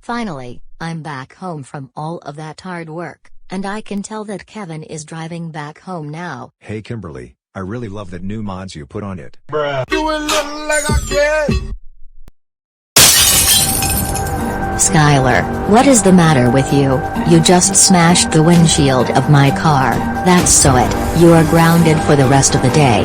Finally, I'm back home from all of that hard work, and I can tell that Kevin is driving back home now. Hey Kimberly, I really love that new mods you put on it. Bruh. You would look like a kid. Skylar, what is the matter with you? You just smashed the windshield of my car. That's so it. You are grounded for the rest of the day.